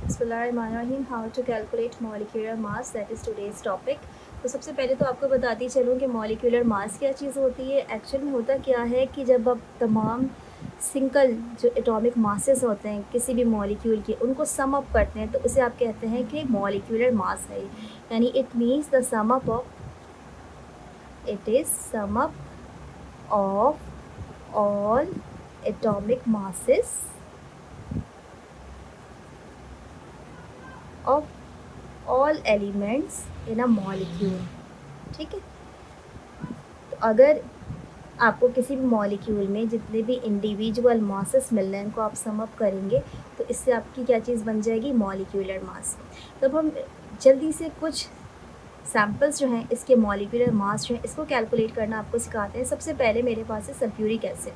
बिस्मिल्लाहिर्रहमानिर्रहीम। How to calculate molecular mass, that is today's topic. तो सबसे पहले तो आपको बताती चलूँ कि मॉलिक्यूलर मास क्या चीज़ होती है। एक्चुअल में होता क्या है कि जब आप तमाम सिंगल जो एटॉमिक मासेस होते हैं किसी भी मॉलिक्यूल के, उनको सम अप करते हैं तो उसे आप कहते हैं कि मॉलिक्यूलर मास है। यानी it means the sum up of all atomic masses of all elements in a molecule. ठीक है, तो अगर आपको किसी भी मॉलिक्यूल में जितने भी इंडिविजुअल मासेस मिल रहे हैं उनको आप सम अप करेंगे तो इससे आपकी क्या चीज़ बन जाएगी, मॉलिक्यूलर मास। तब हम जल्दी से कुछ सैम्पल्स जो हैं इसके मॉलिक्यूलर मास जो है इसको कैलकुलेट करना आपको सिखाते हैं। सबसे पहले मेरे पास है सल्फ्यूरिक एसिड।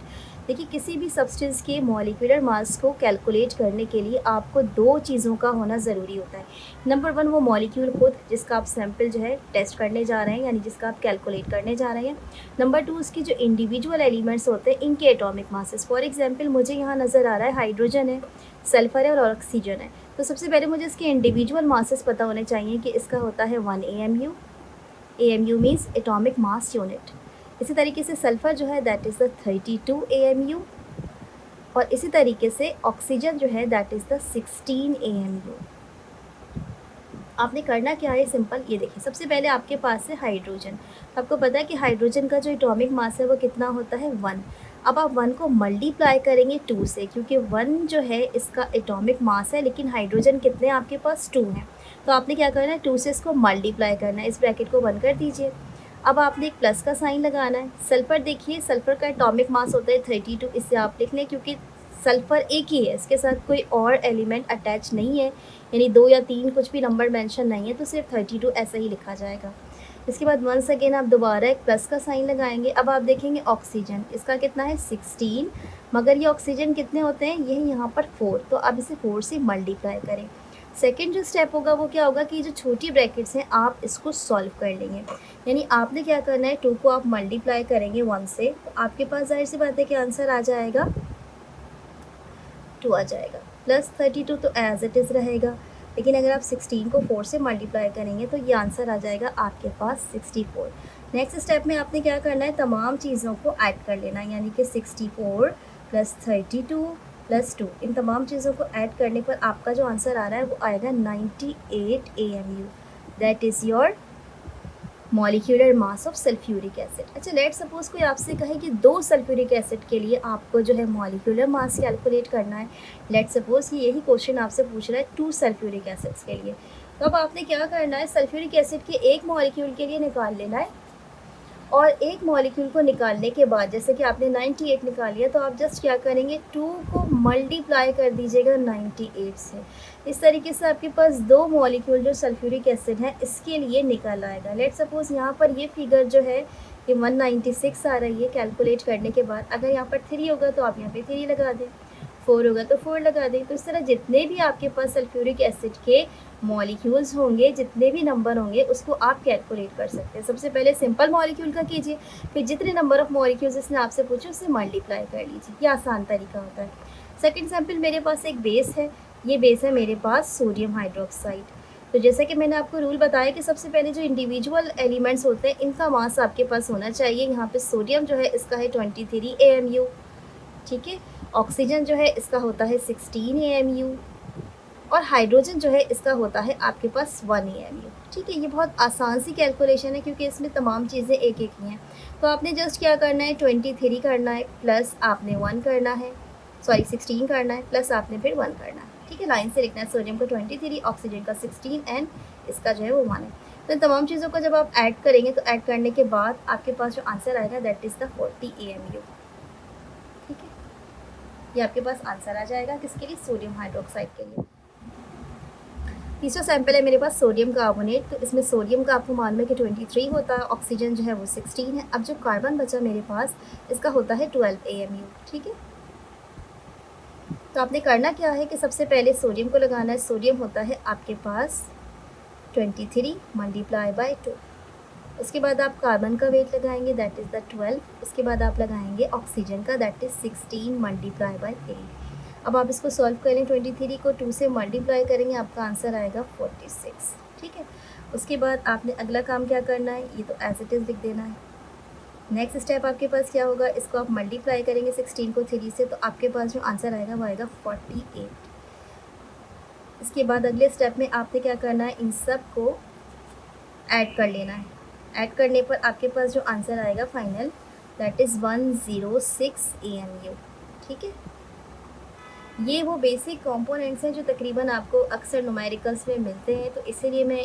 देखिए, किसी भी सब्सटेंस के मॉलिक्यूलर मास को कैलकुलेट करने के लिए आपको दो चीज़ों का होना ज़रूरी होता है। नंबर वन, वो मॉलिक्यूल खुद जिसका आप सैम्पल जो है टेस्ट करने जा रहे हैं, यानी जिसका आप कैलकुलेट करने जा रहे हैं। नंबर टू, उसकी जो इंडिविजुअल एलिमेंट्स होते हैं इनके एटॉमिक मासेस। फॉर एग्जाम्पल मुझे यहाँ नज़र आ रहा है हाइड्रोजन है, सल्फ़र है और ऑक्सीजन है। तो सबसे पहले मुझे इसके इंडिविजुअल मासेस पता होने चाहिए कि इसका होता है 1 AMU। AMU means atomic mass unit. इसी तरीके से सल्फ़र जो है दैट इज़ द 32 AMU, और इसी तरीके से ऑक्सीजन जो है दैट इज़ द 16 AMU। आपने करना क्या है, सिंपल। ये देखिए, सबसे पहले आपके पास है हाइड्रोजन। आपको पता है कि हाइड्रोजन का जो एटॉमिक मास है वो कितना होता है, 1। अब आप 1 को मल्टीप्लाई करेंगे 2 से, क्योंकि 1 जो है इसका एटॉमिक मास है, लेकिन हाइड्रोजन कितने आपके पास 2 हैं। तो आपने क्या करना है, 2 से इसको मल्टीप्लाई करना है। इस ब्रैकेट को बंद कर दीजिए। अब आपने एक प्लस का साइन लगाना है। सल्फ़र देखिए, सल्फ़र का एटॉमिक मास होता है 32। इसे आप लिख लें, क्योंकि सल्फ़र एक ही है, इसके साथ कोई और एलिमेंट अटैच नहीं है, यानी 2 या 3 कुछ भी नंबर मेंशन नहीं है, तो सिर्फ 32 ऐसा ही लिखा जाएगा। इसके बाद वंस अगेन आप दोबारा एक प्लस का साइन लगाएंगे। अब आप देखेंगे ऑक्सीजन, इसका कितना है 16, मगर ये ऑक्सीजन कितने होते हैं, ये यहाँ पर 4। तो अब इसे 4 से मल्टीप्लाई करें। सेकेंड जो स्टेप होगा वो क्या होगा कि जो छोटी ब्रैकेट्स हैं आप इसको सॉल्व कर लेंगे। यानी आपने क्या करना है, 2 को आप मल्टीप्लाई करेंगे 1 से, तो आपके पास जाहिर सी बात है कि आंसर आ जाएगा 2 आ जाएगा। प्लस 32 तो एज इट इज़ रहेगा, लेकिन अगर आप 16 को 4 से मल्टीप्लाई करेंगे तो ये आंसर आ जाएगा आपके पास 64। नेक्स्ट स्टेप में आपने क्या करना है, तमाम चीज़ों को ऐड कर लेना है, यानी कि 64 प्लस 32 प्लस 2, इन तमाम चीज़ों को ऐड करने पर आपका जो आंसर आ रहा है वो आएगा 98 AMU। That is your molecular mass of sulphuric acid. अच्छा, लेट सपोज कोई आपसे कहे कि 2 सल्फ्यूरिक एसिड के लिए आपको जो है मॉलिक्यूलर मास कैलकुलेट करना है। लेट सपोज ये यही क्वेश्चन आपसे पूछ रहा है 2 सल्फ्यूरिक एसिड्स के लिए। तो अब आपने क्या करना है, सल्फ्यूरिक एसिड के एक मॉलिक्यूल के लिए निकाल लेना है, और एक मॉलिक्यूल को निकालने के बाद जैसे कि आपने 98 निकाल लिया, तो आप जस्ट क्या करेंगे, 2 को मल्टीप्लाई कर दीजिएगा 98 से। इस तरीके से आपके पास 2 मॉलिक्यूल जो सल्फ्यूरिक एसिड है इसके लिए निकल आएगा। लेट सपोज यहाँ पर ये फिगर जो है ये 196 आ रही है कैलकुलेट करने के बाद। अगर यहाँ पर 3 होगा तो आप यहाँ पे 3 लगा दें, 4 होगा तो 4 लगा दें। तो इस तरह जितने भी आपके पास सल्फ्यूरिक एसिड के मॉलिक्यूल्स होंगे, जितने भी नंबर होंगे, उसको आप कैलकुलेट कर सकते हैं। सबसे पहले सिंपल मॉलिक्यूल का कीजिए, फिर जितने नंबर ऑफ मॉलिक्यूल्स इसने आपसे पूछे उससे मल्टीप्लाई कर लीजिए। ये आसान तरीका होता है। सेकंड सैम्पल, मेरे पास एक बेस है, ये बेस है मेरे पास सोडियम हाइड्रोक्साइड। तो जैसा कि मैंने आपको रूल बताया कि सबसे पहले जो इंडिविजुअल एलिमेंट्स होते हैं इनका मास आपके पास होना चाहिए। यहाँ पे सोडियम जो है इसका है 23 AMU। ठीक है, ऑक्सीजन जो है इसका होता है 16 AMU, और हाइड्रोजन जो है इसका होता है आपके पास 1 AMU। ठीक है, ये बहुत आसान सी कैलकुलेशन है क्योंकि इसमें तमाम चीज़ें एक एक ही हैं। तो आपने जस्ट क्या करना है, 23 करना है, प्लस आपने 1 करना है, सॉरी 16 करना है, प्लस आपने फिर 1 करना है। ठीक है, लाइन से लिखना है, सोडियम का 23, ऑक्सीजन का 16 एंड इसका जो है वो 1 है। तो इन तमाम चीज़ों को जब आप ऐड करेंगे तो ऐड करने के बाद आपके पास जो आंसर आएगा दैट इज़ द 40 AMU। ठीक है, ये आपके पास आंसर आ जाएगा किसके लिए, सोडियम हाइड्रोक्साइड के लिए। तीसरा सैंपल है मेरे पास सोडियम कार्बोनेट। तो इसमें सोडियम का आपको मालूम है कि 23 होता है, ऑक्सीजन जो है वो 16 है। अब जो कार्बन बचा मेरे पास इसका होता है 12 AMU। ठीक है, तो आपने करना क्या है कि सबसे पहले सोडियम को लगाना है। सोडियम होता है आपके पास 23 मल्टीप्लाई बाई 2। उसके बाद आप कार्बन का वेट लगाएंगे दैट इज़ द 12। उसके बाद आप लगाएंगे ऑक्सीजन का दैट इज़ 16 मल्टीप्लाई बाई 3। अब आप इसको सॉल्व करें, 23 को 2 से मल्टीप्लाई करेंगे, आपका आंसर आएगा 46। ठीक है, उसके बाद आपने अगला काम क्या करना है, ये तो एज इट इज़ लिख देना है। नेक्स्ट स्टेप आपके पास क्या होगा, इसको आप मल्टीप्लाई करेंगे 16 को 3 से, तो आपके पास जो आंसर आएगा वो आएगा 48। इसके बाद अगले स्टेप में आपने क्या करना है, इन सब को ऐड कर लेना है। ऐड करने पर आपके पास जो आंसर आएगा फाइनल, दैट इज़ 106 AMU। ठीक है, ये वो बेसिक कंपोनेंट्स हैं जो तकरीबन आपको अक्सर न्यूमेरिकल्स में मिलते हैं, तो इसीलिए मैं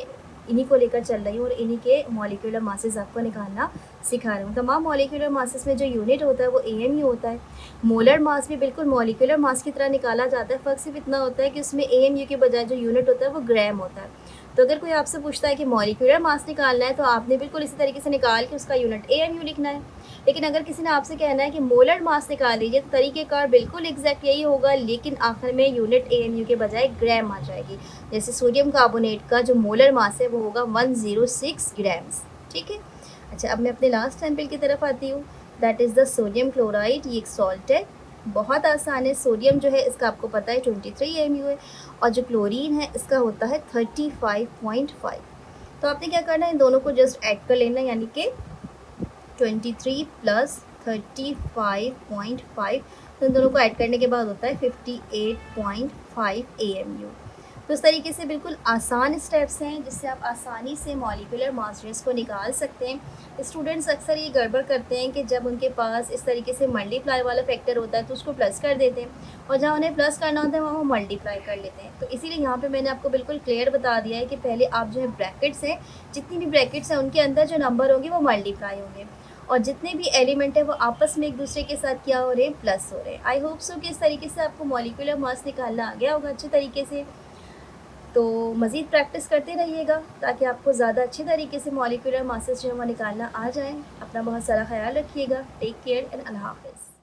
इन्हीं को लेकर चल रही हूँ और इन्हीं के मॉलिक्यूलर मासेस आपको निकालना सिखा रही हूँ। तमाम मॉलिक्यूलर मासेस में जो यूनिट होता है वो AMU होता है। मोलर मास भी बिल्कुल मॉलिक्यूलर मास की तरह निकाला जाता है, फ़र्क सिर्फ इतना होता है कि उसमें AMU के बजाय जो यूनिट होता है वो ग्राम होता है। तो अगर कोई आपसे पूछता है कि मॉलिक्यूलर मास निकालना है, तो आपने बिल्कुल इसी तरीके से निकाल के उसका यूनिट AMU लिखना है। लेकिन अगर किसी ने आपसे कहना है कि मोलर मास निकाल लीजिए, तो तरीक़ेकार बिल्कुल एग्जैक्ट यही होगा, लेकिन आखिर में यूनिट AMU के बजाय ग्राम आ जाएगी। जैसे सोडियम कार्बोनेट का जो मोलर मास है वो होगा 106 ग्राम्स। ठीक है, अच्छा अब मैं अपने लास्ट सैंपल की तरफ आती हूँ, that is the sodium chloride. ये एक सॉल्ट है, बहुत आसान है। सोडियम जो है इसका आपको पता है 23 AMU है, और जो क्लोरीन है इसका होता है 35.5। तो आपने क्या करना है, इन दोनों को जस्ट ऐड कर लेना है, यानी कि 23 प्लस 35.5, तो इन दोनों को ऐड करने के बाद होता है 58.5 AMU। तो इस तरीके से बिल्कुल आसान स्टेप्स हैं जिससे आप आसानी से मॉलिक्यूलर मास रेट्स को निकाल सकते हैं। स्टूडेंट्स अक्सर ये गड़बड़ करते हैं कि जब उनके पास इस तरीके से मल्टीप्लाई वाला फैक्टर होता है तो उसको प्लस कर देते हैं, और जहाँ उन्हें प्लस करना होता है वहाँ वो मल्टीप्लाई कर लेते हैं। तो इसीलिए यहाँ पे मैंने आपको बिल्कुल क्लियर बता दिया है कि पहले आप जो है ब्रैकेट्स हैं, जितनी भी ब्रैकेट्स हैं उनके अंदर जो नंबर होंगे वो मल्टीप्लाई होंगे, और जितने भी एलिमेंट है वो आपस में एक दूसरे के साथ क्या हो रहे हैं, प्लस हो रहे हैं। आई होप सो कि इस तरीके से आपको मॉलिक्यूलर मास निकालना आ गया होगा अच्छे तरीके से। तो मज़ीद प्रैक्टिस करते रहिएगा ताकि आपको ज़्यादा अच्छे तरीके से मॉलिक्यूलर मासेस जो है वो निकालना आ जाए। अपना बहुत सारा ख्याल रखिएगा। टेक केयर एंड अल्लाह हाफ़िज़।